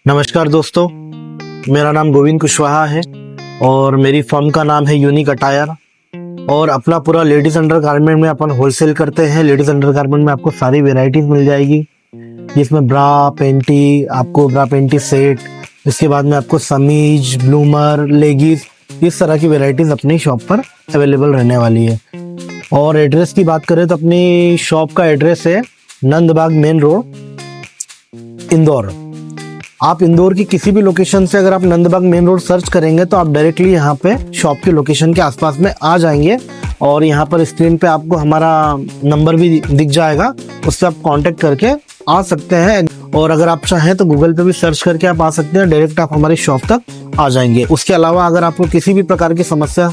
नमस्कार दोस्तों, मेरा नाम गोविंद कुशवाहा है और मेरी फर्म का नाम है यूनिक अटायर। और अपना पूरा लेडीज अंडर गारमेंट में अपन होलसेल करते हैं। लेडीज अंडर गारमेंट में आपको सारी वेराइटीज मिल जाएगी, जिसमें ब्रा पेंटी, आपको ब्रा पेंटी सेट, इसके बाद में आपको समीज, ब्लूमर, लेगीज, इस तरह की वेराइटीज अपनी शॉप पर अवेलेबल रहने वाली है। और एड्रेस की बात करें तो अपनी शॉप का एड्रेस है नंदबाग मेन रोड, इंदौर। आप इंदौर की किसी भी लोकेशन से अगर आप नंदबाग मेन रोड सर्च करेंगे तो आप डायरेक्टली यहाँ पे शॉप के लोकेशन के आसपास में आ जाएंगे। और यहाँ पर स्क्रीन पे आपको हमारा नंबर भी दिख जाएगा, उससे आप कांटेक्ट करके आ सकते हैं। और अगर आप चाहें तो गूगल पे भी सर्च करके आप आ सकते हैं, डायरेक्ट आप हमारी शॉप तक आ जाएंगे। उसके अलावा अगर आपको किसी भी प्रकार की समस्या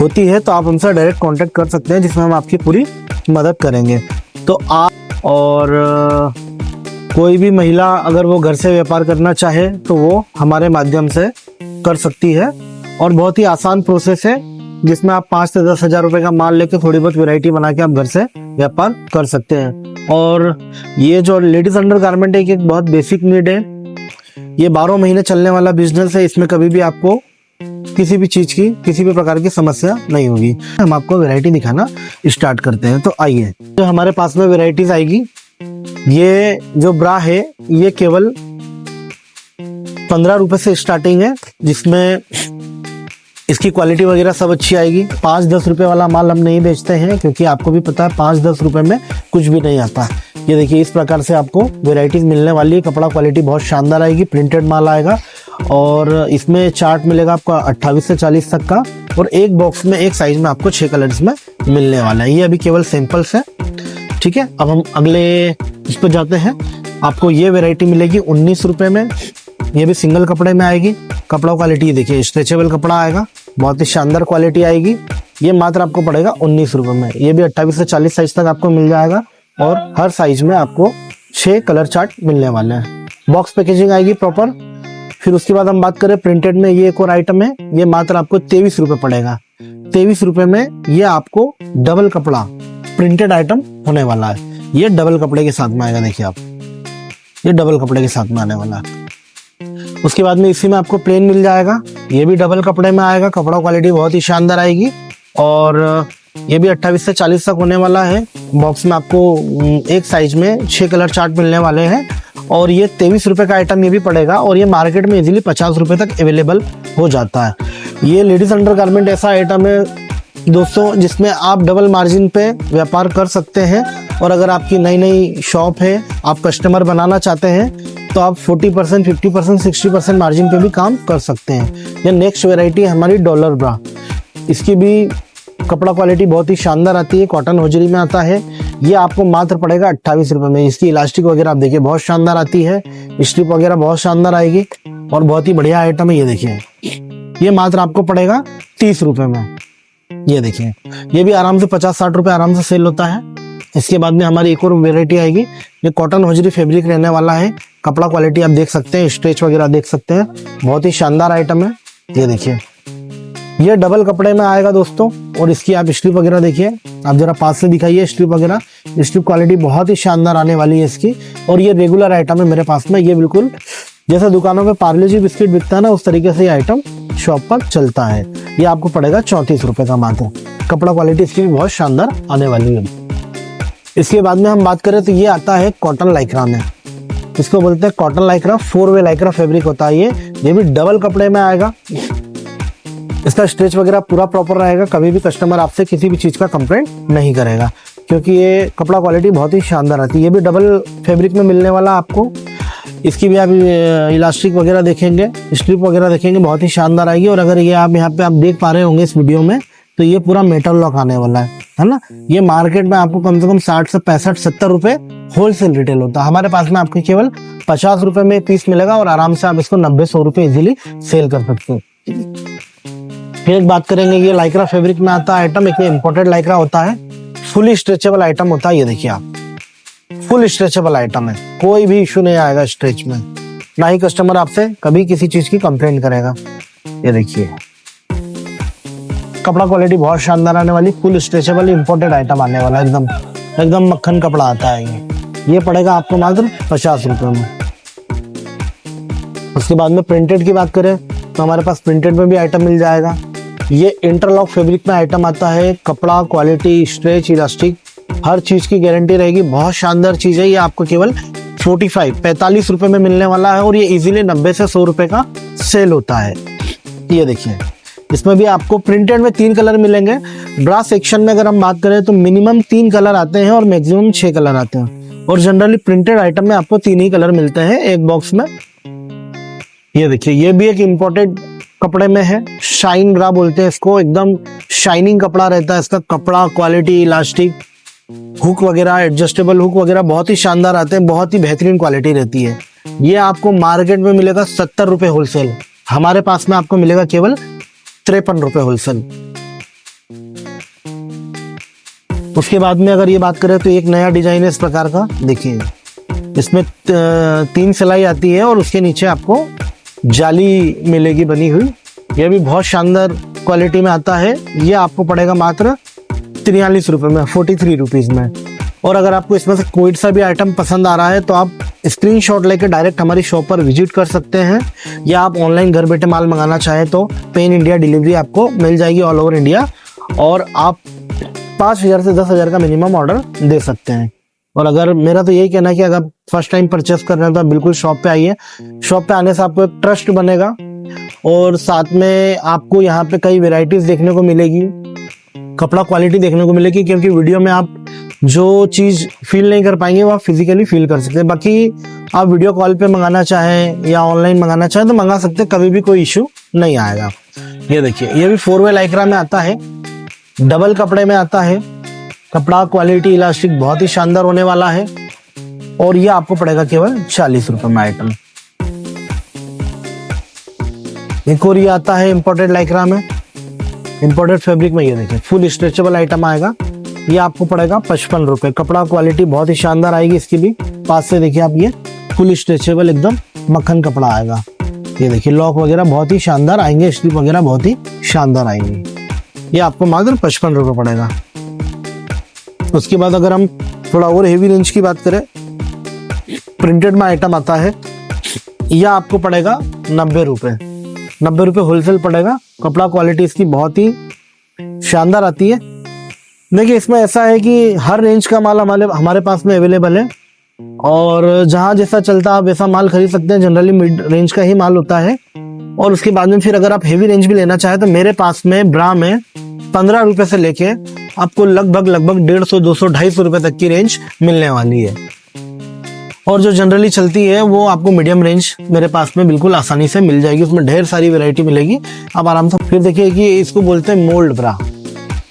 होती है तो आप हमसे डायरेक्ट कांटेक्ट कर सकते हैं, जिसमें हम आपकी पूरी मदद करेंगे। तो आप और कोई भी महिला अगर वो घर से व्यापार करना चाहे तो वो हमारे माध्यम से कर सकती है। और बहुत ही आसान प्रोसेस है, जिसमें आप 5 से 10 हजार रुपए का माल लेके थोड़ी बहुत वैरायटी बना के आप घर से व्यापार कर सकते हैं। और ये जो लेडीज अंडर गारमेंट है, एक बहुत बेसिक नीड है। ये 12 महीने चलने वाला बिजनेस है। इसमें कभी भी आपको किसी भी चीज की, किसी भी प्रकार की समस्या नहीं होगी। हम आपको वैरायटी दिखाना स्टार्ट करते हैं। तो आइए, जो हमारे पास में वैरायटीज आएगी, ये जो ब्रा है ये केवल 15 रुपए से स्टार्टिंग है, जिसमें इसकी क्वालिटी वगैरह सब अच्छी आएगी। 5-10 रुपए वाला माल हम नहीं बेचते हैं, क्योंकि आपको भी पता है 5-10 रुपए में कुछ भी नहीं आता। ये देखिए, इस प्रकार से आपको वेराइटीज मिलने वाली है। कपड़ा क्वालिटी बहुत शानदार आएगी, प्रिंटेड माल आएगा। और इसमें चार्ट मिलेगा आपको 28 से 40 तक का। और एक बॉक्स में एक साइज में आपको 6 कलर्स में मिलने वाला है। ये अभी केवल सैंपल्स है, ठीक है। अब हम अगले इस पर जाते हैं। आपको ये वैरायटी मिलेगी 19 रुपए में। ये भी सिंगल कपड़े में आएगी। कपड़ा क्वालिटी देखिए, स्ट्रेचेबल कपड़ा आएगा, बहुत ही शानदार क्वालिटी आएगी। ये मात्र आपको पड़ेगा 19 रुपए में। ये भी 28 से 40 साइज तक आपको मिल जाएगा। और हर साइज में आपको 6 कलर चार्ट मिलने वाले हैं। बॉक्स पैकेजिंग आएगी प्रॉपर। फिर उसके बाद हम बात करें प्रिंटेड में, ये एक और आइटम है। ये मात्र आपको 23 रुपए पड़ेगा। 23 रुपए में ये आपको डबल कपड़ा प्रिंटेड आइटम होने वाला है। ये डबल कपड़े के साथ में आएगा, देखिए आप, ये डबल कपड़े के साथ में आने वाला है। उसके बाद में इसी में आपको प्लेन मिल जाएगा। ये भी डबल कपड़े में आएगा। कपड़ा क्वालिटी बहुत ही शानदार आएगी। और ये भी 28 से 40 तक होने वाला है। बॉक्स में आपको एक साइज में 6 कलर चार्ट मिलने वाले हैं। और ये 23 रुपए का आइटम ये भी पड़ेगा। और ये मार्केट में इजीली 50 रुपए तक अवेलेबल हो जाता है। ये लेडीज अंडर गारमेंट ऐसा आइटम है दोस्तों, जिसमें आप डबल मार्जिन पे व्यापार कर सकते हैं। और अगर आपकी नई नई शॉप है, आप कस्टमर बनाना चाहते हैं, तो आप 40%, 50%, 60% मार्जिन पे भी काम कर सकते हैं। ये नेक्स्ट वैरायटी है हमारी डॉलर ब्रा। इसकी भी कपड़ा क्वालिटी बहुत ही शानदार आती है, कॉटन होजरी में आता है। ये आपको मात्र पड़ेगा 28 रुपए में। इसकी इलास्टिक वगैरह आप देखिए बहुत शानदार आती है, स्ट्रिप वगैरह बहुत शानदार आएगी। और बहुत ही बढ़िया आइटम है। ये देखिए, ये मात्र आपको पड़ेगा 30 रुपए में। ये देखिए, ये भी आराम से 50-60 रुपए आराम से सेल होता है। इसके बाद में हमारी एक और वेरायटी आएगी। ये कॉटन होजरी फैब्रिक रहने वाला है। कपड़ा क्वालिटी आप देख सकते हैं, स्ट्रेच वगैरह देख सकते हैं, बहुत ही शानदार आइटम है। ये देखिए, ये डबल कपड़े में आएगा दोस्तों। और इसकी आप स्ट्रिप वगैरह देखिए, आप जरा पास से दिखाइए स्ट्रिप वगैरह। स्ट्रिप क्वालिटी बहुत ही शानदार आने वाली है इसकी। और ये रेगुलर आइटम है मेरे पास में। ये बिल्कुल जैसे दुकानों में पार्ले जी बिस्किट बिकता है ना, उस तरीके से ये आइटम शॉप पर चलता है। ये आपको पड़ेगा 34 रुपए का मात्र। कपड़ा क्वालिटी इसकी भी बहुत शानदार आने वाली है। इसके बाद में हम बात करें तो ये आता है कॉटन लाइक्रा में। इसको बोलते हैं कॉटन लाइक्रा, 4-वे लाइक्रा फैब्रिक होता है ये भी डबल कपड़े में आएगा। इसका स्ट्रेच वगैरह पूरा प्रॉपर रहेगा। कभी भी कस्टमर आपसे किसी भी चीज का कंप्लेंट नहीं करेगा, क्योंकि ये कपड़ा क्वालिटी बहुत ही शानदार आती है। ये भी डबल फैब्रिक में मिलने वाला आपको। इसकी भी आप इलास्टिक वगैरह देखेंगे, स्ट्रिप वगैरह देखेंगे, बहुत ही शानदार आएगी। और अगर ये आप यहाँ पे आप देख पा रहे होंगे इस वीडियो में, तो ये पूरा मेटल लॉक आने वाला है ना। ये मार्केट में आपको कम से कम 60 से 65, 70 रुपए होलसेल रिटेल होता है। हमारे पास में आपको केवल 50 रुपए में पीस मिलेगा। और आराम से आप इसको 90-100 रुपए इजीली सेल कर सकते हैं। फिर एक बात करेंगे, ये लाइक्रा फैब्रिक में आता है आइटम। एक इम्पोर्टेड लाइक्रा होता है, फुली स्ट्रेचेबल आइटम होता है। ये देखिए आप, फुल स्ट्रेचेबल आइटम है, कोई भी इशू नहीं आएगा स्ट्रेच में। ना ही कस्टमर आपसे कभी किसी चीज की कंप्लेंट करेगा। ये देखिए, कपड़ा क्वालिटी बहुत शानदार आने वाली, फुल स्ट्रेचेबल इम्पोर्टेड आइटम आने वाला, एकदम एकदम मक्खन कपड़ा आता है। ये पड़ेगा आपको मात्र 50 रुपए में। उसके बाद में प्रिंटेड की बात करें तो हमारे पास प्रिंटेड में भी आइटम मिल जाएगा। ये इंटरलॉक फैब्रिक में आइटम आता है। कपड़ा, क्वालिटी, स्ट्रेच, इलास्टिक, हर चीज की गारंटी रहेगी। बहुत शानदार चीज है। ये आपको केवल 45 रुपए में मिलने वाला है और ये इजीली 90 से 100 रुपए का सेल होता है। ये देखिए, इसमें भी आपको प्रिंटेड में 3 कलर मिलेंगे। ब्रा सेक्शन में अगर हम बात करें तो मिनिमम 3 कलर आते हैं और मैक्सिमम 6 कलर आते हैं, और जनरली प्रिंटेड आइटम में आपको 3 ही कलर मिलते हैं एक बॉक्स में। ये देखिए, ये भी एक इम्पोर्टेड कपड़े में है। शाइन ब्रा बोलते हैं इसको। एकदम शाइनिंग कपड़ा रहता है इसका। कपड़ा, क्वालिटी, इलास्टिक, हुक वगैरह, एडजस्टेबल हुक वगैरह बहुत ही शानदार आते हैं। बहुत ही बेहतरीन क्वालिटी रहती है। ये आपको मार्केट में मिलेगा 70 रुपए होलसेल। हमारे पास में आपको मिलेगा केवल 53 रुपए होलसेल। उसके बाद में अगर ये बात करें तो एक नया डिजाइन है इस प्रकार का। देखिए, इसमें 3 सिलाई आती है और उसके नीचे आपको जाली मिलेगी बनी हुई। यह भी बहुत शानदार क्वालिटी में आता है। ये आपको पड़ेगा मात्र 43 रुपए में, 43 रुपीज में। और अगर आपको इसमें से कोई सा भी आइटम पसंद आ रहा है तो आप स्क्रीनशॉट लेके डायरेक्ट हमारी शॉप पर विजिट कर सकते हैं, या आप ऑनलाइन घर बैठे माल मंगाना चाहें तो पेन इंडिया डिलीवरी आपको मिल जाएगी ऑल ओवर इंडिया, और आप 5,000 से 10,000 का मिनिमम ऑर्डर दे सकते हैं। और अगर मेरा तो यही कहना है कि अगर फर्स्ट टाइम परचेस कर रहे हैं तो आप बिल्कुल शॉप पे आइए। शॉप पे आने से आपको एक ट्रस्ट बनेगा, और साथ में आपको यहाँ पे कई वेराइटीज देखने को मिलेगी, कपड़ा क्वालिटी देखने को मिलेगी, क्योंकि वीडियो में आप जो चीज फील नहीं कर पाएंगे वो आप फिजिकली फील कर सकते हैं। बाकी आप वीडियो कॉल पे मंगाना चाहें या ऑनलाइन मंगाना चाहें तो मंगा सकते हैं, कभी भी कोई इश्यू नहीं आएगा। ये देखिए, ये भी 4-वे लाइक्रा में आता है, डबल कपड़े में आता है। कपड़ा, क्वालिटी, इलास्टिक बहुत ही शानदार होने वाला है, और ये आपको पड़ेगा केवल 40 रुपए में आइटम। एक और ये आता है इंपोर्टेड लाइक्रा में, इंपोर्टेड फैब्रिक में। ये देखिए, फुल स्ट्रेचेबल आइटम आएगा। ये आपको पड़ेगा 55 रुपए। कपड़ा, क्वालिटी बहुत ही शानदार आएगी इसकी भी। पास से देखिए आप, ये फुल स्ट्रेचेबल एकदम मक्खन कपड़ा आएगा। ये देखिए, लॉक वगैरह बहुत ही शानदार आएंगे, स्ट्रिप वगैरह बहुत ही शानदार आएंगे। ये आपको मात्र 55 रुपए पड़ेगा। उसके बाद अगर हम थोड़ा और हेवी रेंज की बात करें, प्रिंटेड में आइटम आता है। यह आपको पड़ेगा 90 रुपए। 90 रुपए होलसेल पड़ेगा। कपड़ा, क्वालिटी इसकी बहुत ही शानदार आती है। देखिए, इसमें ऐसा है कि हर रेंज का माल हमारे पास में अवेलेबल है, और जहाँ जैसा चलता है आप वैसा माल खरीद सकते हैं। जनरली मिड रेंज का ही माल होता है। और उसके बाद में फिर अगर आप हेवी रेंज भी लेना चाहें तो मेरे पास में ब्रा में 15 रुपए से लेके आपको लगभग 150, 200, 250 रुपए तक की रेंज मिलने वाली है। और जो जनरली चलती है वो आपको मीडियम रेंज मेरे पास में बिल्कुल आसानी से मिल जाएगी। उसमें ढेर सारी वैरायटी मिलेगी, आप आराम से। फिर देखिए कि इसको बोलते हैं मोल्ड ब्रा।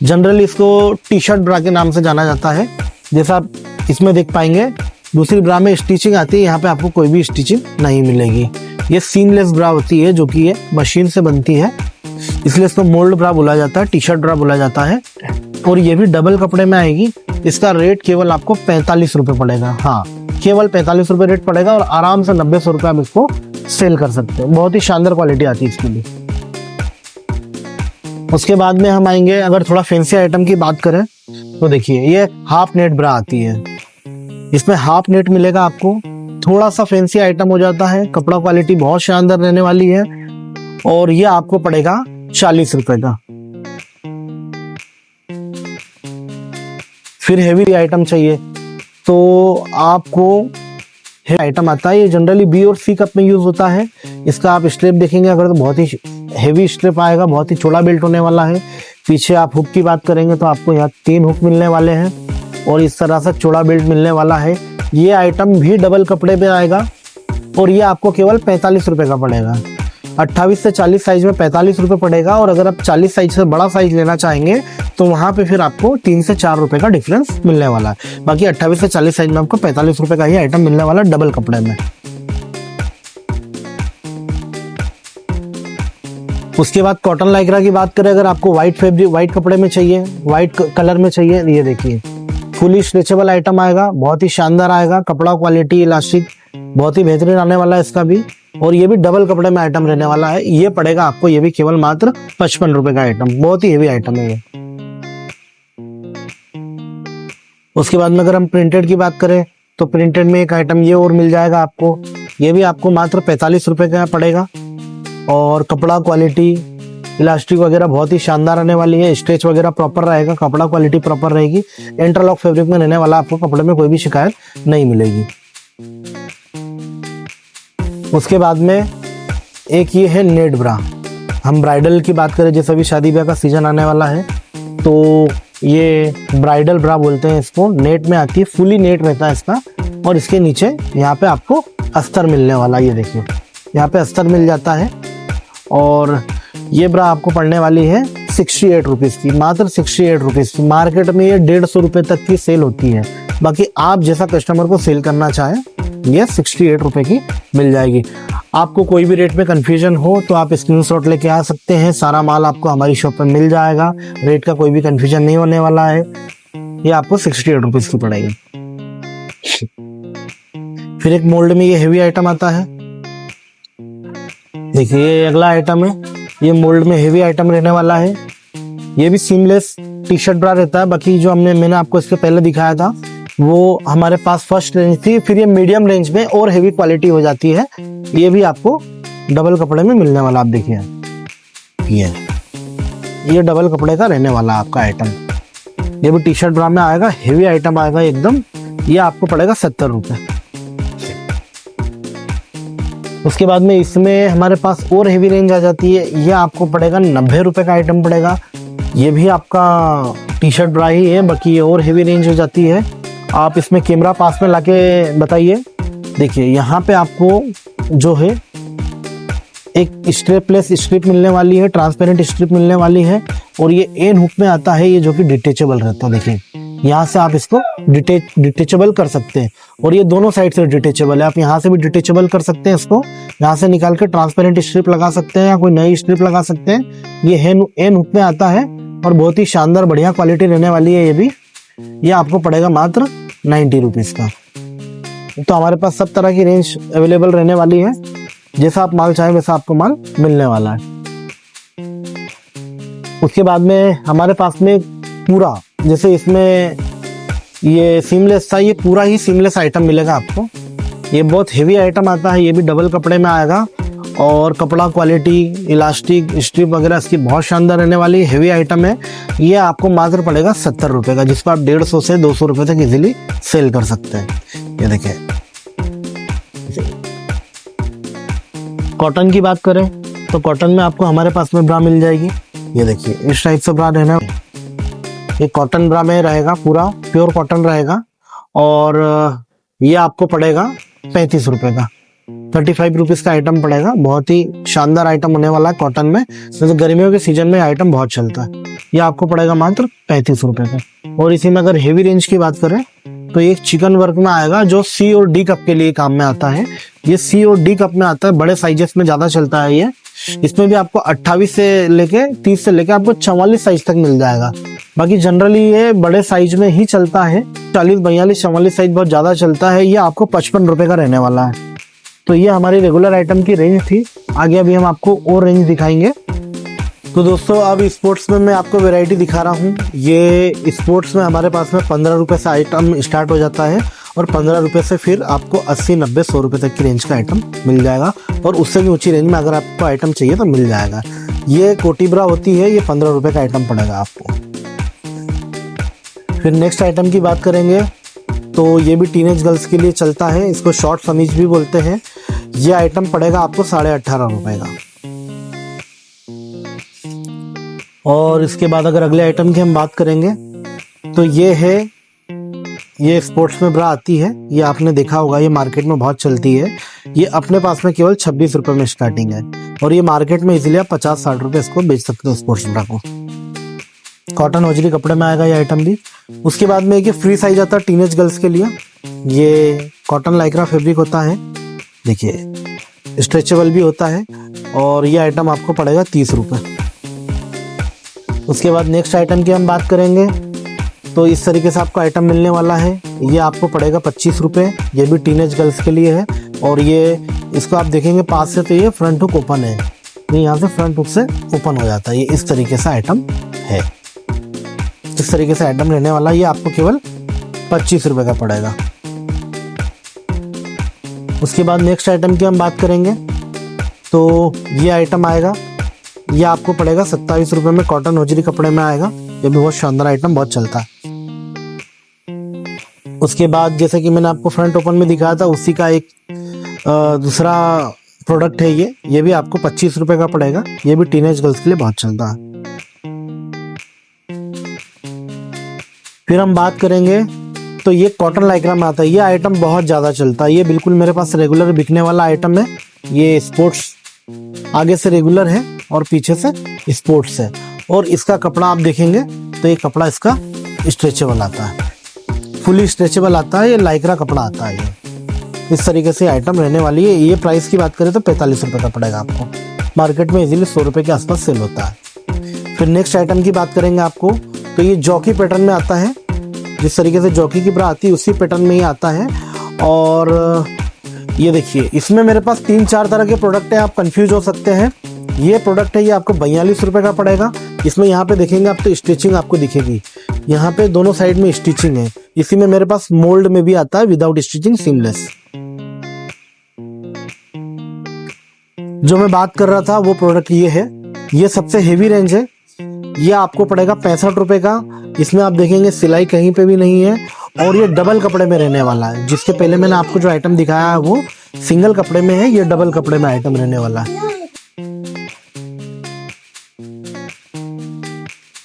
जनरली इसको टी शर्ट ब्रा के नाम से जाना जाता है। जैसा आप इसमें देख पाएंगे, दूसरी ब्रा में स्टिचिंग आती है, यहाँ पे आपको कोई भी स्टिचिंग नहीं मिलेगी। ये सीमलेस ब्रा होती है, जो कि ये मशीन से बनती है, इसलिए इसको मोल्ड ब्रा बोला जाता है, टी शर्ट ब्रा बोला जाता है। और ये भी डबल कपड़े में आएगी। इसका रेट केवल आपको 45 रुपए पड़ेगा। हाँ, केवल 45 रुपए रेट पड़ेगा, और आराम से 90-100 रुपए आप इसको सेल कर सकते हैं। बहुत ही शानदार क्वालिटी आती है इसके लिए। उसके बाद में हम आएंगे, अगर थोड़ा फैंसी आइटम की बात करें तो देखिए, ये हाफ नेट ब्रा आती है। इसमें हाफ नेट मिलेगा आपको। थोड़ा सा फैंसी आइटम हो जाता है। कपड़ा, क्वालिटी बहुत शानदार रहने वाली है, और ये आपको पड़ेगा 40 रुपए का। फिर हेवी आइटम चाहिए तो आपको आइटम आता है। ये जनरली बी और सी कप में यूज होता है। इसका आप स्ट्रिप देखेंगे अगर तो बहुत ही हेवी स्ट्रिप आएगा, बहुत ही चौड़ा बेल्ट होने वाला है। पीछे आप हुक की बात करेंगे तो आपको यहाँ 3 हुक मिलने वाले हैं, और इस तरह से चौड़ा बेल्ट मिलने वाला है। ये आइटम भी डबल कपड़े पे आएगा, और ये आपको केवल 45 रुपए का पड़ेगा। 28 से 40 साइज में 45 रुपए पड़ेगा, और अगर आप 40 साइज से बड़ा साइज लेना चाहेंगे तो वहां पे फिर आपको 3 से 4 रुपए का डिफरेंस मिलने वाला है। बाकी 28 से 40 साइज में आपको 45 रुपए का ही आइटम मिलने वाला है डबल कपड़े में। उसके बाद कॉटन लाइक्रा की बात करें, अगर आपको व्हाइट फैब्रिक, व्हाइट कपड़े में चाहिए, व्हाइट कलर में चाहिए, ये देखिए फुली स्ट्रेचेबल आइटम आएगा, बहुत ही शानदार आएगा। कपड़ा, क्वालिटी, इलास्टिक बहुत ही बेहतरीन आने वाला है इसका भी, और ये भी डबल कपड़े में आइटम रहने वाला है। ये पड़ेगा आपको, ये भी केवल मात्र 55 रुपए का आइटम। बहुत ही हेवी आइटम है ये। उसके बाद में अगर हम प्रिंटेड की बात करें तो प्रिंटेड में एक आइटम ये और मिल जाएगा आपको। ये भी आपको मात्र 45 रुपए का पड़ेगा। और कपड़ा क्वालिटी, इलास्टिक वगैरह बहुत ही शानदार रहने वाली है, स्ट्रेच वगैरह प्रॉपर रहेगा, कपड़ा क्वालिटी प्रॉपर रहेगी, इंटरलॉक फैब्रिक में रहने वाला, आपको कपड़े में कोई भी शिकायत नहीं मिलेगी। उसके बाद में एक ये है नेट ब्रा। हम ब्राइडल की बात करें, जैसे अभी शादी ब्याह का सीजन आने वाला है, तो ये ब्राइडल ब्रा बोलते हैं इसको। नेट में आती है, फुली नेट रहता है इसका, और इसके नीचे यहाँ पे आपको अस्तर मिलने वाला, ये देखिए यहाँ पे अस्तर मिल जाता है। और ये ब्रा आपको पड़ने वाली है 68 रुपीज़ की, मात्र 68 रुपीज़ की। मार्केट में ये 150 रुपये तक की सेल होती है, बाकी आप जैसा कस्टमर को सेल करना चाहें ये 68 रुपये की मिल जाएगी। आपको कोई भी रेट में कन्फ्यूजन हो तो आप स्क्रीनशॉट लेके आ सकते हैं, सारा माल आपको हमारी शॉप पर मिल जाएगा, रेट का कोई भी कन्फ्यूजन नहीं होने वाला है। ये आपको 68 रुपीज़ की पड़ेगी। फिर एक मोल्ड में ये हेवी आइटम आता है, देखिए ये अगला आइटम है, ये मोल्ड में हेवी आइटम रहने वाला है। ये भी सीमलेस टी शर्ट ब्रा रहता है, बाकी जो मैंने आपको इसके पहले दिखाया था वो हमारे पास फर्स्ट रेंज थी, फिर ये मीडियम रेंज में और हेवी क्वालिटी हो जाती है। ये भी आपको डबल कपड़े में मिलने वाला, आप देखिए ये डबल कपड़े का रहने वाला आपका आइटम। ये भी टी शर्ट ब्रा में आएगा, हेवी आइटम आएगा एकदम। ये आपको पड़ेगा 70 रुपये। उसके बाद में इसमें हमारे पास और हेवी रेंज आ जाती है, ये आपको पड़ेगा 90 रुपये का आइटम पड़ेगा। ये भी आपका टी शर्ट ब्रा ही है, बाकी ये और हेवी रेंज हो जाती है। आप इसमें कैमरा पास में लाके बताइए, देखिए यहाँ पे आपको जो है एक स्ट्रिपलेस स्ट्रिप मिलने वाली है, ट्रांसपेरेंट स्ट्रिप मिलने वाली है, और ये एन हुक में आता है, ये जो कि डिटेचेबल रहता है। देखिए यहाँ से आप इसको डिटेचेबल कर सकते हैं, और ये दोनों साइड से डिटेचेबल है। आप यहाँ से भी डिटेचेबल कर सकते हैं, इसको यहाँ से निकाल के ट्रांसपेरेंट स्ट्रिप लगा सकते हैं या कोई नई स्ट्रिप लगा सकते हैं। ये एन हुक में आता है और बहुत ही शानदार बढ़िया क्वालिटी रहने वाली है। ये भी ये आपको पड़ेगा मात्र 90 रुपीज़ का। तो हमारे पास सब तरह की रेंज अवेलेबल रहने वाली है, जैसा आप माल चाहें वैसा आपको माल मिलने वाला है। उसके बाद में हमारे पास में पूरा, जैसे इसमें ये सीमलेस था, ये पूरा ही सीमलेस आइटम मिलेगा आपको। ये बहुत हेवी आइटम आता है, ये भी डबल कपड़े में आएगा, और कपड़ा क्वालिटी, इलास्टिक, स्ट्रिप वगैरह इसकी बहुत शानदार रहने वाली हेवी आइटम है। ये आपको मात्र पड़ेगा 70 रुपये का, जिसको आप 150 से 200 रुपये तक इजीली सेल कर सकते हैं। ये देखिए कॉटन की बात करें तो कॉटन में आपको हमारे पास में ब्रा मिल जाएगी। ये देखिए इस टाइप से ब्रा रहना, ये कॉटन ब्रा में रहेगा, पूरा प्योर कॉटन रहेगा, और ये आपको पड़ेगा 35 रुपये का, 35 रुपीज़ का आइटम पड़ेगा। बहुत ही शानदार आइटम होने वाला है कॉटन में, जैसे गर्मियों के सीजन में आइटम बहुत चलता है। ये आपको पड़ेगा मात्र 35 रुपये का। और इसी में अगर हेवी रेंज की बात करें तो एक चिकन वर्क में आएगा, जो सी और डी कप के लिए काम में आता है। ये सी और डी कप में आता है, बड़े साइजेस में ज्यादा चलता है ये। इसमें भी आपको 28 से लेके 30 से लेके आपको 44 साइज तक मिल जाएगा। बाकी जनरली ये बड़े साइज में ही चलता है, 40, 42, 44 साइज बहुत ज्यादा चलता है। ये आपको 55 रुपए का रहने वाला है। तो ये हमारी रेगुलर आइटम की रेंज थी। आगे अभी हम आपको और रेंज दिखाएंगे। तो दोस्तों अब स्पोर्ट्स में मैं आपको वैरायटी दिखा रहा हूँ। ये स्पोर्ट्स में हमारे पास में 15 रुपए से आइटम स्टार्ट हो जाता है, और 15 रुपए से फिर आपको 80, 90, 100 रुपए तक की रेंज का आइटम मिल जाएगा। और उससे भी ऊंची रेंज में अगर आपको आइटम चाहिए तो मिल जाएगा। ये कोटी ब्रा होती है, ये 15 रुपए का आइटम पड़ेगा आपको। फिर नेक्स्ट आइटम की बात करेंगे तो ये भी टीनेज गर्ल्स के लिए चलता है, इसको शॉर्ट समीज भी बोलते हैं। ये आइटम पड़ेगा आपको 18.5 रुपए का। और इसके बाद अगर अगले आइटम की हम बात करेंगे तो ये है, ये स्पोर्ट्स में ब्रा आती है, ये आपने देखा होगा, ये मार्केट में बहुत चलती है। ये अपने पास में केवल 26 रुपए में स्टार्टिंग है, और ये मार्केट में इजीली आप 50-60 रुपए इसको बेच सकते हो स्पोर्ट्स ब्रा को। कॉटन होजरी कपड़े में आएगा ये आइटम भी। उसके बाद में एक फ्री साइज आता है टीनेज गर्ल्स के लिए। ये कॉटन लाइक्रा फैब्रिक होता है, देखिए स्ट्रेचेबल भी होता है, और ये आइटम आपको पड़ेगा 30 रुपए। उसके बाद नेक्स्ट आइटम की हम बात करेंगे तो इस तरीके से आपको आइटम मिलने वाला है। ये आपको पड़ेगा 25 रुपए। ये भी टीनेज गर्ल्स के लिए है, और ये इसको आप देखेंगे पास से तो ये फ्रंट हुक ओपन है, ये यहाँ से फ्रंट हुक से ओपन हो जाता है। ये इस तरीके से आइटम है, इस तरीके से आइटम रहने वाला। ये आपको केवल 25 रुपए का पड़ेगा। उसके बाद नेक्स्ट आइटम की हम बात करेंगे तो ये आइटम आएगा, ये आपको पड़ेगा 27 रुपये में, कॉटन होजरी कपड़े में आएगा। ये भी बहुत शानदार आइटम, बहुत चलता है। उसके बाद जैसे कि मैंने आपको फ्रंट ओपन में दिखाया था, उसी का एक दूसरा प्रोडक्ट है ये भी आपको 25 रुपये का पड़ेगा। ये भी टीनेज गर्ल्स के लिए बहुत चलता है। फिर हम बात करेंगे तो ये कॉटन लाइक्रा में आता है। ये आइटम बहुत ज़्यादा चलता है, ये बिल्कुल मेरे पास रेगुलर बिकने वाला आइटम है। ये स्पोर्ट्स आगे से रेगुलर है और पीछे से स्पोर्ट्स है, और इसका कपड़ा आप देखेंगे तो ये कपड़ा इसका स्ट्रेचेबल आता है, फुली स्ट्रेचेबल आता है। ये लाइक्रा कपड़ा आता है। ये इस तरीके से आइटम रहने वाली है। ये प्राइस की बात करें तो 45 रुपये का पड़ेगा आपको। मार्केट में इजीली 100 रुपये के आसपास सेल होता है। फिर नेक्स्ट आइटम की बात करेंगे आपको तो ये जॉकी पैटर्न में आता है। जिस तरीके से जॉकी की ब्रा आती है उसी पैटर्न में ही आता है। और ये देखिए, इसमें मेरे पास 3-4 तरह के प्रोडक्ट हैं, आप कंफ्यूज हो सकते हैं। ये प्रोडक्ट है, ये आपको 42 रुपये का पड़ेगा। इसमें यहाँ पे देखेंगे आप तो स्टिचिंग आपको दिखेगी, यहाँ पे दोनों साइड में स्टिचिंग है। इसी में मेरे पास मोल्ड में भी आता है विदाउट स्टिचिंग, सीमलेस। जो मैं बात कर रहा था वो प्रोडक्ट ये है, ये सबसे हेवी रेंज है। ये आपको पड़ेगा 65 रुपये का। इसमें आप देखेंगे सिलाई कहीं पे भी नहीं है, और ये डबल कपड़े में रहने वाला है। जिसके पहले मैंने आपको जो आइटम दिखाया है वो सिंगल कपड़े में है, ये डबल कपड़े में आइटम रहने वाला है।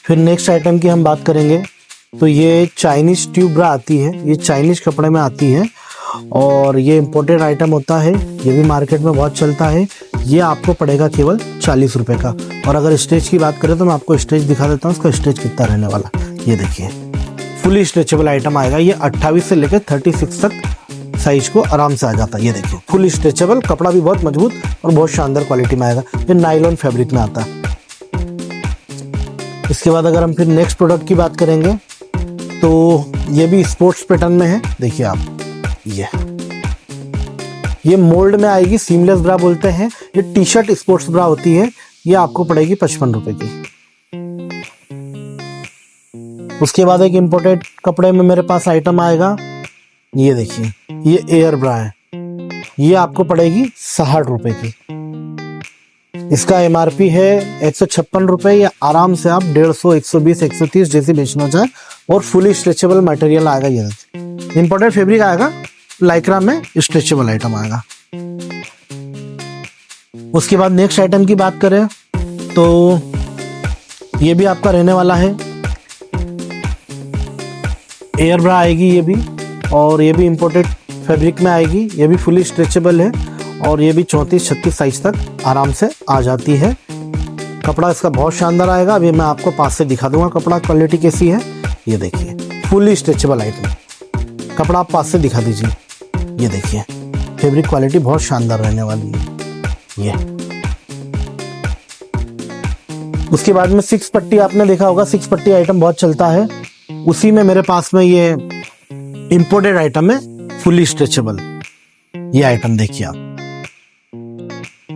फिर नेक्स्ट आइटम की हम बात करेंगे तो ये चाइनीज ट्यूब ब्रा आती है। ये चाइनीज कपड़े में आती है और ये इम्पोर्टेड आइटम होता है। ये भी मार्केट में बहुत चलता है। ये आपको पड़ेगा केवल 40 रुपये का। और अगर स्ट्रेच की बात करें तो मैं आपको स्ट्रेच दिखा देता हूँ, उसका स्ट्रेच कितना रहने वाला। ये देखिए, फुली स्ट्रेचेबल आइटम आएगा। ये 28 से लेकर 36 तक साइज को आराम से आ जाता है। ये देखिए, फुली स्ट्रेचेबल, कपड़ा भी बहुत मजबूत और बहुत शानदार क्वालिटी में आएगा। ये नायलॉन फैब्रिक में आता है। इसके बाद अगर हम फिर नेक्स्ट प्रोडक्ट की बात करेंगे तो ये भी स्पोर्ट्स पैटर्न में है। देखिए आप, ये मोल्ड में आएगी, सीमलेस ब्रा बोलते हैं। ये टी शर्ट स्पोर्ट्स ब्रा होती है। ये आपको पड़ेगी 55 रुपए की। उसके बाद एक इम्पोर्टेड कपड़े में मेरे पास आइटम आएगा। ये देखिए, ये एयर ब्रा है। ये आपको पड़ेगी 60 रुपए की। इसका MRP है 156 रुपए। या आराम से आप 150, 120, 130 जैसे बेचना चाहे। और फुली स्ट्रेचेबल मटेरियल आएगा। ये इम्पोर्टेड फैब्रिक आएगा, लाइक्रा में स्ट्रेचेबल आइटम आएगा। उसके बाद नेक्स्ट आइटम की बात करें तो ये भी आपका रहने वाला है, एयर ब्रा आएगी ये भी। और ये भी इम्पोर्टेड फैब्रिक में आएगी। ये भी फुली स्ट्रेचेबल है और ये भी 34-36 साइज तक आराम से आ जाती है। कपड़ा इसका बहुत शानदार आएगा। अभी मैं आपको पास से दिखा दूंगा कपड़ा क्वालिटी कैसी है। ये देखिए, फुली स्ट्रेचेबल आइटम, कपड़ा आप पास से दिखा दीजिए। ये देखिए, फैब्रिक क्वालिटी बहुत शानदार रहने वाली है। ये उसके बाद में 6 पट्टी आपने देखा होगा, 6 पट्टी आइटम बहुत चलता है। उसी में मेरे पास में ये इंपोर्टेड आइटम है, फुली स्ट्रेचेबल। ये आइटम देखिए आप,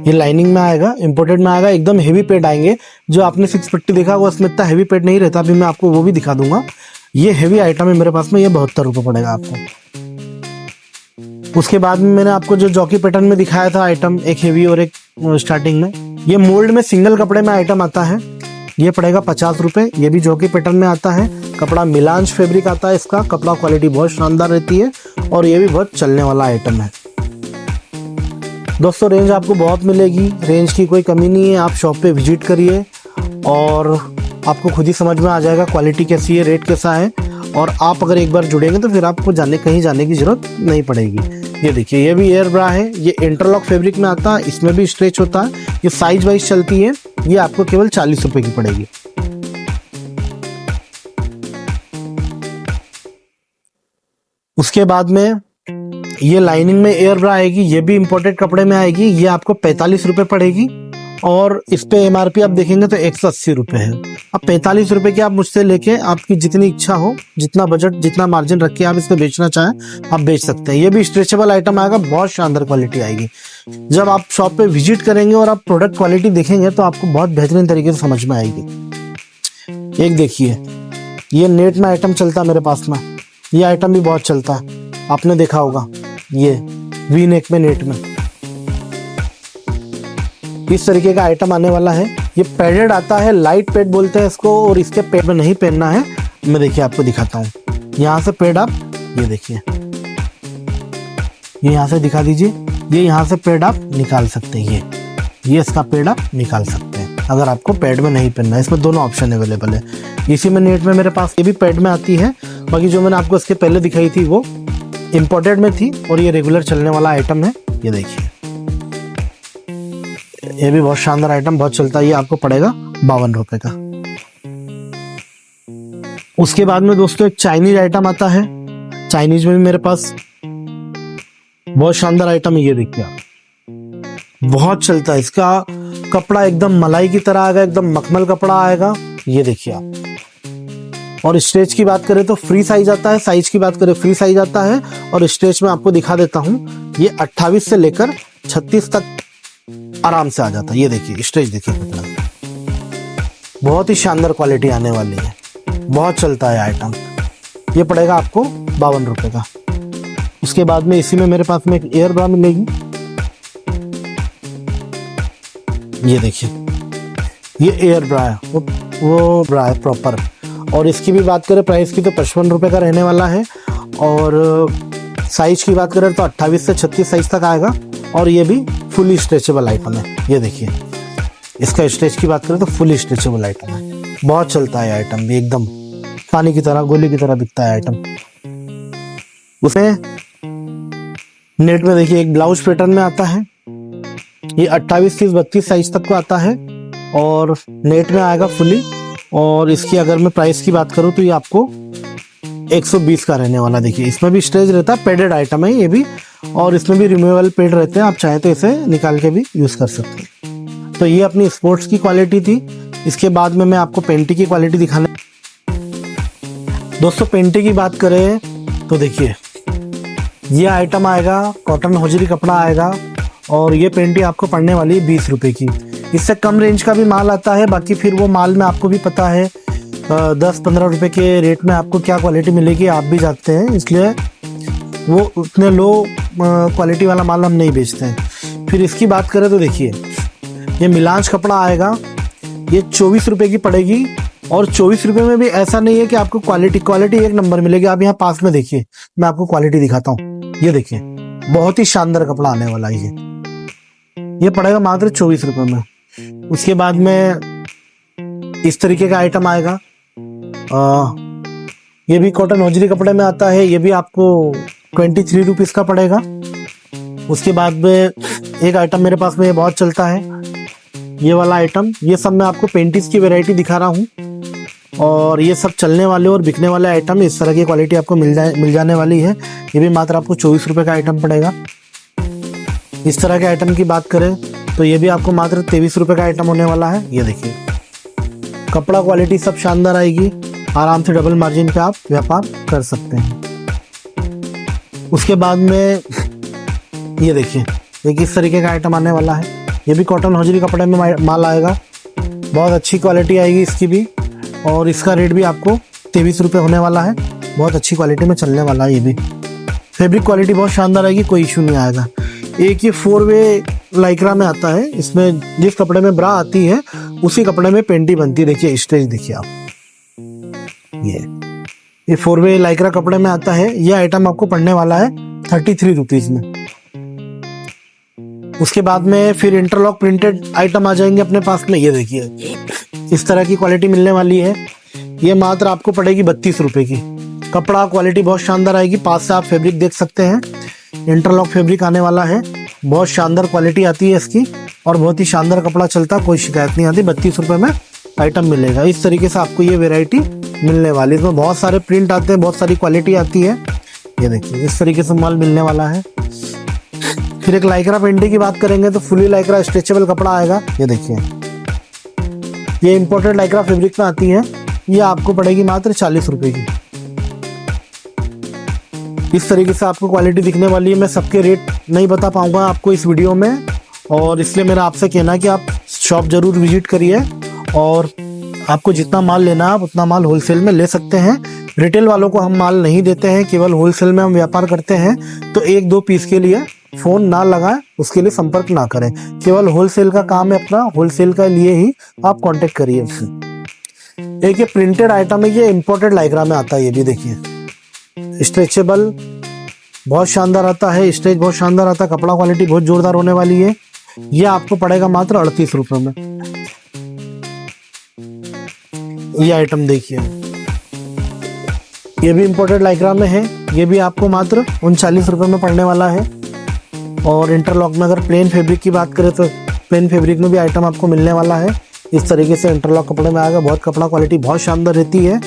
ये लाइनिंग में आएगा, इंपोर्टेड में आएगा। एकदम हेवी पेड आएंगे। जो आपने 6 पट्टी देखा होगा उसमें इतना हेवी पेड नहीं रहता। अभी मैं आपको वो भी दिखा दूंगा। ये हेवी आइटम है मेरे पास में। ये 72 रुपये पड़ेगा आपको। उसके बाद में मैंने आपको जो जॉकी पैटर्न में दिखाया था आइटम, एक हेवी और एक स्टार्टिंग में, ये मोल्ड में सिंगल कपड़े में आइटम आता है। ये पड़ेगा 50 रुपये। ये भी जॉकी पैटर्न में आता है। कपड़ा मिलांज फैब्रिक आता है इसका। कपड़ा क्वालिटी बहुत शानदार रहती है और ये भी बहुत चलने वाला आइटम है। दोस्तों, रेंज आपको बहुत मिलेगी, रेंज की कोई कमी नहीं है। आप शॉप पे विजिट करिए और आपको खुद ही समझ में आ जाएगा क्वालिटी कैसी है, रेट कैसा है। और आप अगर एक बार जुड़ेंगे तो फिर आपको कहीं जाने की जरूरत नहीं पड़ेगी। ये देखिए, ये भी एयर ब्रा है। ये इंटरलॉक फैब्रिक में आता है। इसमें भी स्ट्रेच होता है। ये साइज वाइज चलती है। ये आपको केवल 40 रुपए की पड़ेगी। उसके बाद में ये लाइनिंग में एयर ब्रा आएगी। ये भी इंपोर्टेड कपड़े में आएगी। ये आपको 45 रुपए पड़ेगी। और इस पे MRP आप देखेंगे तो 180 रुपए है। अब 45 रुपए की आप मुझसे लेके, आपकी जितनी इच्छा हो, जितना बजट, जितना मार्जिन रख के आप इसको बेचना चाहें आप बेच सकते हैं। ये भी स्ट्रेचेबल आइटम आएगा, बहुत शानदार क्वालिटी आएगी। जब आप शॉप पे विजिट करेंगे और आप प्रोडक्ट क्वालिटी देखेंगे तो आपको बहुत बेहतरीन तरीके से समझ में आएगी। एक देखिए, ये नेट में आइटम चलता है मेरे पास में। ये आइटम भी बहुत चलता है, आपने देखा होगा। ये वी नेक में नेट में इस तरीके का आइटम आने वाला है। ये पैडेड आता है, लाइट पैड बोलते हैं इसको, और इसके पैड में नहीं पहनना है। मैं देखिए आपको दिखाता हूँ। यहाँ से पैड आप ये देखिए, ये यहाँ से दिखा दीजिए, ये यहाँ से पैड आप निकाल सकते हैं। ये इसका पैड आप निकाल सकते हैं अगर आपको पैड में नहीं पहनना है। इसमें दोनों ऑप्शन अवेलेबल है। इसी में नेट में मेरे पास ये भी पैड में आती है। बाकी जो मैंने आपको इसके पहले दिखाई थी वो इम्पोर्टेड में थी, और ये रेगुलर चलने वाला आइटम है। ये देखिए, ये भी बहुत शानदार आइटम, बहुत चलता है। ये आपको पड़ेगा 52 रुपए का। उसके बाद में दोस्तों एक चाइनीज आइटम आता है। चाइनीज में भी मेरे पास बहुत शानदार आइटम है। ये देखिए आप, बहुत चलता है। इसका कपड़ा एकदम मलाई की तरह आएगा, एकदम मखमल कपड़ा आएगा। ये देखिए आप। और स्ट्रेच की बात करें तो फ्री साइज आता है, साइज की बात करें फ्री साइज आता है। और स्ट्रेच में आपको दिखा देता हूं, ये 28 से लेकर 36 तक आराम से आ जाता है। ये देखिए स्ट्रेच देखिए कितना, बहुत ही शानदार क्वालिटी आने वाली है। बहुत चलता है आइटम। ये पड़ेगा आपको 52 रुपए का। उसके बाद में इसी में मेरे पास में एक एयर ब्रा मिलेगी। ये देखिए, ये एयर ब्रा है, वो ब्रा है प्रॉपर। और इसकी भी बात करें प्राइस की तो 55 रुपए का रहने वाला है। और साइज की बात करें तो 28 से 36 साइज तक आएगा। और ये भी फुली स्ट्रेचेबल आइटम है। ये देखिए, इसका स्ट्रेच की बात करें तो फुली स्ट्रेचेबल आइटम है। बहुत चलता है आइटम भी, एकदम पानी की तरह, गोली की तरह बिकता है आइटम। उसमें नेट में देखिए एक ब्लाउज पैटर्न में आता है। ये 28 से 32 साइज तक को आता है और नेट में आएगा फुली। और इसकी अगर मैं प्राइस की बात करूं तो ये आपको 120 का रहने वाला। देखिए, इसमें भी स्ट्रेच रहता है, पैडेड आइटम है ये भी। और इसमें भी रिमूवेबल पैड रहते हैं, आप चाहें तो इसे निकाल के भी यूज कर सकते हैं। तो ये अपनी स्पोर्ट्स की क्वालिटी थी। इसके बाद में मैं आपको पेंटी की क्वालिटी दिखाने। दोस्तों पेंटी की बात करें तो देखिए, ये आइटम आएगा, कॉटन होजरी कपड़ा आएगा। और ये पेंटी आपको पड़ने वाली है 20 रुपए की। इससे कम रेंज का भी माल आता है। बाकी फिर वो माल में आपको भी पता है 10-15 रुपए के रेट में आपको क्या क्वालिटी मिलेगी, आप भी जानते हैं। इसलिए वो उतने लो क्वालिटी वाला माल हम नहीं बेचते हैं। फिर इसकी बात करें तो देखिए, ये मिलांज कपड़ा आएगा। ये 24 रुपए की पड़ेगी। और 24 रुपए में भी ऐसा नहीं है कि आपको क्वालिटी एक नंबर मिलेगी। आप यहाँ पास में देखिए, मैं आपको क्वालिटी दिखाता हूँ। ये देखिए, बहुत ही शानदार कपड़ा आने वाला है। ये पड़ेगा मात्र 24 रुपए में। उसके बाद में इस तरीके का आइटम आएगा। ये भी कॉटन होजरी कपड़े में आता है। ये भी आपको 23 रुपीज का पड़ेगा। उसके बाद में एक आइटम मेरे पास में ये बहुत चलता है, ये वाला आइटम। ये सब मैं आपको पेंटीज की वैरायटी दिखा रहा हूँ। और ये सब चलने वाले और बिकने वाले आइटम, इस तरह की क्वालिटी आपको मिल जाने वाली है। ये भी मात्र आपको 24 रुपए का आइटम पड़ेगा। इस तरह के आइटम की बात करें तो ये भी आपको मात्र 23 रुपए का आइटम होने वाला है। ये देखिए, कपड़ा क्वालिटी सब शानदार आएगी। आराम से डबल मार्जिन पे आप व्यापार कर सकते हैं। उसके बाद में ये देखिए, एक इस तरीके का आइटम आने वाला है। ये भी कॉटन होजरी कपड़े में माल आएगा। बहुत अच्छी क्वालिटी आएगी इसकी भी। और इसका रेट भी आपको 23 रुपये होने वाला है। बहुत अच्छी क्वालिटी में चलने वाला है। ये भी फैब्रिक क्वालिटी बहुत शानदार आएगी, कोई इशू नहीं आएगा। एक ये 4 वे लाइक्रा में आता है। इसमें जिस कपड़े में ब्रा आती है उसी कपड़े में पेंटी बनती है। देखिए स्ट्रेच देखिए आप, ये 4 वे लाइक्रा कपड़े में आता है। ये आइटम आपको पड़ने वाला है 33 रुपीज में। उसके बाद में फिर इंटरलॉक प्रिंटेड आइटम आ जाएंगे अपने पास में। ये देखिए, इस तरह की क्वालिटी मिलने वाली है। ये मात्र आपको पड़ेगी 32 रुपए की। कपड़ा क्वालिटी बहुत शानदार आएगी। पास से आप फैब्रिक देख सकते हैं, इंटरलॉक फैब्रिक आने वाला है। बहुत शानदार क्वालिटी आती है इसकी और बहुत ही शानदार कपड़ा चलता, कोई शिकायत नहीं आती। 32 रुपए में आइटम मिलेगा। इस तरीके से आपको ये वेराइटी मिलने वाली है। इसमें बहुत सारे प्रिंट आते हैं, बहुत सारी क्वालिटी आती है। ये देखिए, इस तरीके से माल मिलने वाला है। फिर एक लाइक्रा पेंटी की बात करेंगे तो फुली लाइक्रा स्ट्रेचेबल कपड़ा आएगा। ये देखिए, ये इंपोर्टेड लाइक्रा फैब्रिक में आती है। ये आपको पड़ेगी मात्र 40 रुपए की। इस तरीके से आपको क्वालिटी दिखने वाली है। मैं सबके रेट नहीं बता पाऊंगा आपको इस वीडियो में, और इसलिए मेरा आपसे कहना है कि आप शॉप जरूर विजिट करिए। और आपको जितना माल लेना है आप उतना माल होलसेल में ले सकते हैं। रिटेल वालों को हम माल नहीं देते हैं, केवल होलसेल में हम व्यापार करते हैं। तो 1-2 पीस के लिए फोन ना लगाएं, उसके लिए संपर्क ना करें। केवल होलसेल का काम है अपना, होलसेल का लिए ही आप कांटेक्ट करिए उससे। एक ये प्रिंटेड आइटम है, ये इंपोर्टेड लाइक्रा में आता है। ये भी देखिए स्ट्रेचेबल, बहुत शानदार आता है, स्ट्रेच बहुत शानदार आता है, कपड़ा क्वालिटी बहुत जोरदार होने वाली है। ये आपको पड़ेगा मात्र 38 रुपए में। ये आइटम देखिए, ये भी इंपोर्टेड लाइक्रा में है, ये भी आपको मात्र 39 रुपए में पड़ने वाला है। और इंटरलॉक में अगर प्लेन फैब्रिक की बात करें तो प्लेन फैब्रिक में भी आइटम आपको मिलने वाला है। इस तरीके से इंटरलॉक कपड़े में आएगा, बहुत कपड़ा क्वालिटी बहुत शानदार रहती है।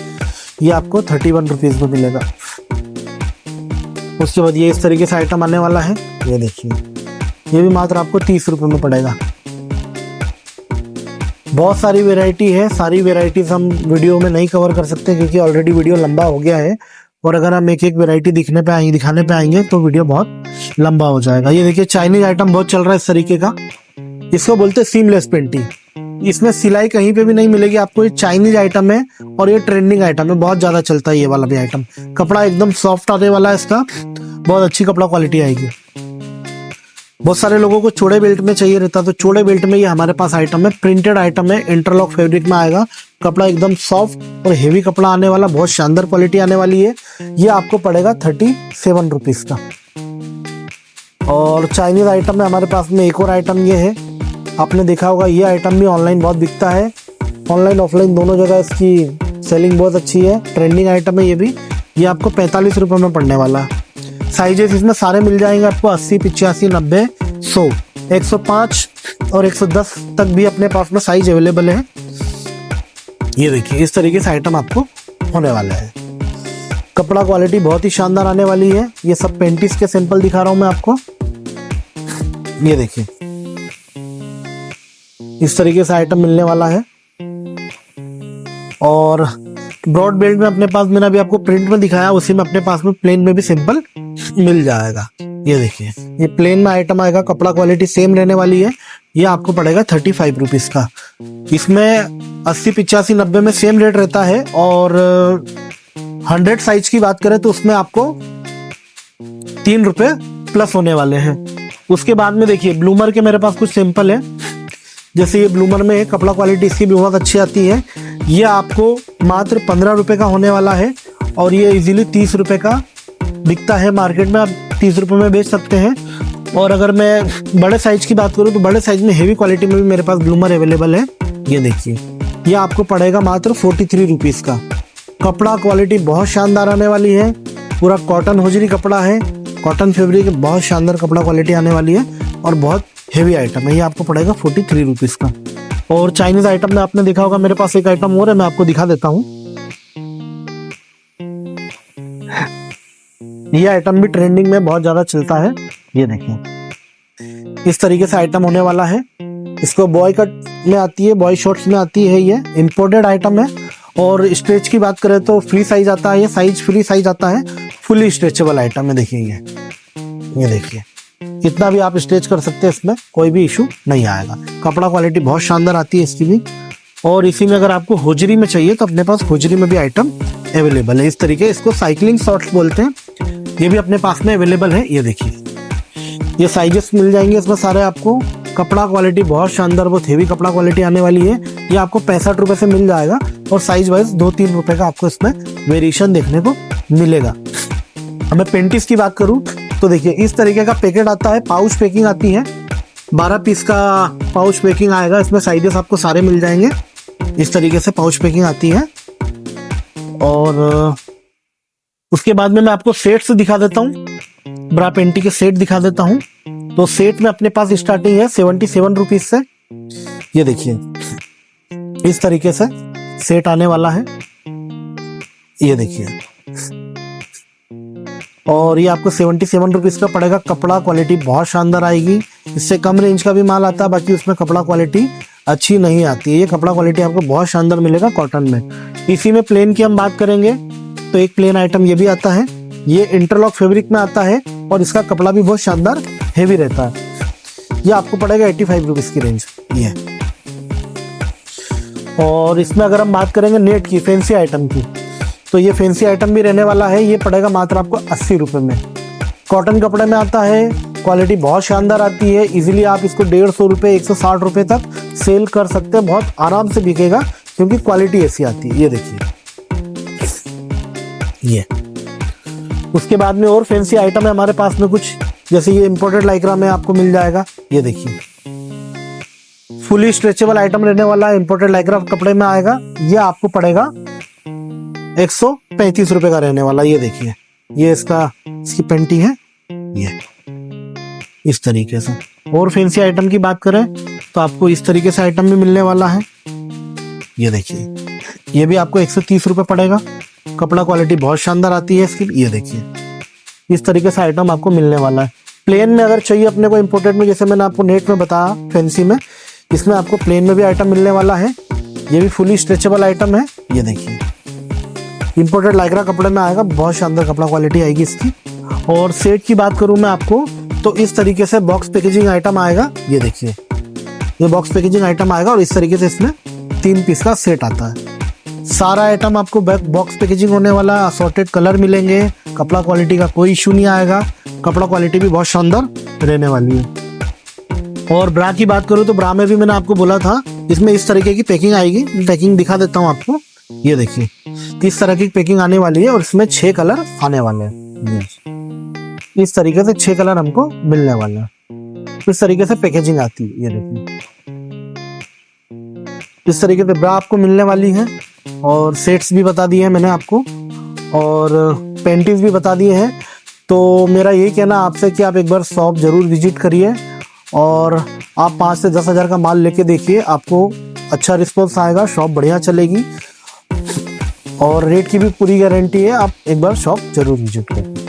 ये आपको 31 रुपीज में मिलेगा। उसके बाद ये इस तरीके से आइटम आने वाला है, ये देखिए, ये भी मात्र आपको 30 रुपए में पड़ेगा। बहुत सारी वेराइटी है, सारी वेराइटीज हम वीडियो में नहीं कवर कर सकते क्योंकि ऑलरेडी वीडियो लंबा हो गया है, और अगर हम एक एक वेराइटी दिखाने पे आएंगे तो वीडियो बहुत लंबा हो जाएगा। ये देखिए चाइनीज आइटम बहुत चल रहा है इस तरीके का, इसको बोलते हैं सीमलेस पेंटिंग। इसमें सिलाई कहीं पे भी नहीं मिलेगी आपको, ये चाइनीज आइटम है और ये ट्रेंडिंग आइटम है, बहुत ज्यादा चलता है ये वाला भी आइटम। कपड़ा एकदम सॉफ्ट आने वाला है इसका, बहुत अच्छी कपड़ा क्वालिटी आएगी। बहुत सारे लोगों को चौड़े बेल्ट में चाहिए रहता है, तो चौड़े बेल्ट में ये हमारे पास आइटम है, प्रिंटेड आइटम है, इंटरलॉक फैब्रिक में आएगा। कपड़ा एकदम सॉफ्ट और हेवी कपड़ा आने वाला, बहुत शानदार क्वालिटी आने वाली है। ये आपको पड़ेगा 37 रुपीज का। और चाइनीज आइटम में हमारे पास में एक और आइटम ये है, आपने देखा होगा, ये आइटम भी ऑनलाइन बहुत बिकता है, ऑनलाइन ऑफलाइन दोनों जगह इसकी सेलिंग बहुत अच्छी है। ट्रेंडिंग आइटम है ये भी, ये आपको 45 रुपए में पड़ने वाला है। साइजेस इसमें सारे मिल जाएंगे आपको, 80, 85, 90, 100, 105 और 110 तक भी अपने पास में साइज अवेलेबल है। ये देखिए इस तरीके से आइटम आपको होने वाला है। कपड़ा क्वालिटी बहुत ही शानदार आने वाली है। ये सब पेंटिस के सैंपल दिखा रहा हूं मैं आपको, ये देखिए इस तरीके से आइटम मिलने वाला है। और ब्रॉड बेल्ट में अपने पास, मैंने अभी आपको प्रिंट में दिखाया, उसी में अपने पास में प्लेन में भी सिंपल मिल जाएगा। ये देखिए ये प्लेन में आइटम आएगा, कपड़ा क्वालिटी सेम रहने वाली है। ये आपको पड़ेगा 35 रुपीज का। इसमें 80, 85, 90 में सेम रेट रहता है। और 100 साइज की बात करें तो उसमें आपको 3 रुपए प्लस होने वाले हैं। उसके बाद में देखिए ब्लूमर के मेरे पास कुछ सिंपल है, जैसे ये ब्लूमर में है, कपड़ा क्वालिटी इसकी भी बहुत अच्छी आती है। ये आपको मात्र 15 रुपए का होने वाला है, और ये इजीली 30 रुपए का बिकता है मार्केट में, आप 30 रुपए में बेच सकते हैं। और अगर मैं बड़े साइज की बात करूं तो बड़े साइज में हेवी क्वालिटी में भी मेरे पास ब्लूमर अवेलेबल है। ये देखिए ये आपको पड़ेगा मात्र 43 रुपीज का। कपड़ा क्वालिटी बहुत शानदार आने वाली है, पूरा कॉटन होजरी कपड़ा है, कॉटन फैब्रिक, बहुत शानदार कपड़ा क्वालिटी आने वाली है और बहुत हेवी आइटम है। ये आपको पड़ेगा 43 रुपीज का। और चाइनीज आइटम में आपने देखा होगा, मेरे पास एक आइटम और है, मैं आपको दिखा देता हूँ। ये आइटम भी ट्रेंडिंग में बहुत ज्यादा चलता है। ये देखिए इस तरीके से आइटम होने वाला है। इसको बॉय कट में आती है, बॉय शॉर्ट्स में आती है। ये इंपोर्टेड आइटम है। और स्ट्रेच की बात करें तो फ्री साइज आता है, ये साइज फ्री साइज आता है, फुली स्ट्रेचेबल आइटम है। देखिए ये देखिए इतना भी आप स्ट्रेच कर सकते हैं, इसमें कोई भी इशू नहीं आएगा। कपड़ा क्वालिटी बहुत शानदार आती है इसकी भी। और इसी में अगर आपको होजरी में चाहिए तो अपने पास होजरी में भी आइटम अवेलेबल है। इस तरीके, इसको साइक्लिंग शॉर्ट्स बोलते हैं, ये भी अपने पास में अवेलेबल है। ये देखिए ये साइजेस मिल जाएंगे इसमें सारे आपको। कपड़ा क्वालिटी बहुत शानदार, बहुत हेवी कपड़ा क्वालिटी आने वाली है। ये आपको 65 रुपए से मिल जाएगा, और साइज वाइज 2-3 रुपए का आपको इसमें वेरिएशन देखने को मिलेगा। हमें पेंटिस की बात करूं तो देखिए इस तरीके का पैकेट आता है, पाउच पैकिंग आती है, 12 पीस का पाउच पैकिंग आएगा। इसमें साइजेस आपको सारे मिल जाएंगे। इस तरीके से पाउच पैकिंग आती है। और उसके बाद में मैं आपको सेट्स दिखा देता हूँ, ब्रा पेंटी के सेट दिखा देता हूँ। तो सेट में अपने पास स्टार्टिंग है 77 रुपीज से। ये देखिए इस तरीके से सेट आने वाला है, ये देखिए। और ये आपको 77 रुपीज का पड़ेगा। कपड़ा क्वालिटी बहुत शानदार आएगी। इससे कम रेंज का भी माल आता है, बाकी उसमें कपड़ा क्वालिटी अच्छी नहीं आती है। ये कपड़ा क्वालिटी आपको बहुत शानदार मिलेगा कॉटन में। इसी में प्लेन की हम बात करेंगे तो एक प्लेन आइटम ये भी आता है, ये इंटरलॉक फैब्रिक में आता है, और इसका कपड़ा भी बहुत शानदार हेवी रहता है। ये आपको पड़ेगा 85 रुपीज की रेंज ये। और इसमें अगर हम बात करेंगे नेट की, फैंसी आइटम की, तो ये फैंसी आइटम भी रहने वाला है। ये पड़ेगा मात्र आपको 80 रुपए में। कॉटन कपड़े में आता है, क्वालिटी बहुत शानदार आती है। इजीली आप इसको 150 रुपये 160 रुपये तक सेल कर सकते हैं, बहुत आराम से बिकेगा क्योंकि क्वालिटी ऐसी आती है। ये देखिए, ये उसके बाद में और फैंसी आइटम है हमारे पास में कुछ, जैसे ये इम्पोर्टेड लाइक्रा में आपको मिल जाएगा। ये देखिए, फुली स्ट्रेचेबल आइटम रहने वाला है, इम्पोर्टेड लाइक्रा कपड़े में आएगा। ये आपको पड़ेगा 135 रुपए का रहने वाला। ये देखिए, ये इसकी पेंटिंग है, ये इस तरीके से। और फैंसी आइटम की बात करें तो आपको इस तरीके से आइटम भी मिलने वाला है। ये देखिए, ये भी आपको 130 रुपए पड़ेगा। कपड़ा क्वालिटी बहुत शानदार आती है इसकी। ये देखिए, इस तरीके से आइटम आपको मिलने वाला है। प्लेन में अगर चाहिए अपने को इम्पोर्टेड में, जैसे मैंने आपको नेट में बताया फैंसी में, इसमें आपको प्लेन में भी आइटम मिलने वाला है। ये भी फुली स्ट्रेचेबल आइटम है। ये देखिए, इम्पोर्टेड लाइक्रा कपड़े में आएगा, बहुत शानदार कपड़ा क्वालिटी आएगी इसकी। और सेट की बात करूं मैं आपको तो इस तरीके से बॉक्स पैकेजिंग आइटम आएगा। ये देखिए, ये बॉक्स पैकेजिंग आइटम आएगा और इस तरीके से इसमें 3 पीस का सेट आता है। सारा आइटम आपको बॉक्स पैकेजिंग होने वाला, असॉर्टेड कलर मिलेंगे, कपड़ा क्वालिटी का कोई इशू नहीं आएगा। कपड़ा क्वालिटी भी बहुत शानदार रहने वाली है। और ब्रा की बात करूं तो ब्रा में भी मैंने आपको बोला था, इसमें इस तरीके की पैकिंग आएगी। पैकिंग दिखा देता हूं आपको। ये देखिए, इस तरह की पैकिंग आने वाली है और इसमें 6 कलर आने वाले हैं। इस तरीके से 6 कलर हमको मिलने वाले हैं। इस तरीके से पैकेजिंग आती है। ये देखिए, इस तरीके से ब्रा आपको मिलने वाली है। और सेट्स भी बता दिए हैं मैंने आपको, और पेंटिंग्स भी बता दिए हैं। तो मेरा यही कहना आपसे कि आप एक बार शॉप जरूर विजिट करिए और आप 5 से 10 हज़ार का माल लेके देखिए, आपको अच्छा रिस्पॉन्स आएगा। शॉप बढ़िया चलेगी और रेट की भी पूरी गारंटी है। आप एक बार शॉप जरूर विजिट करें।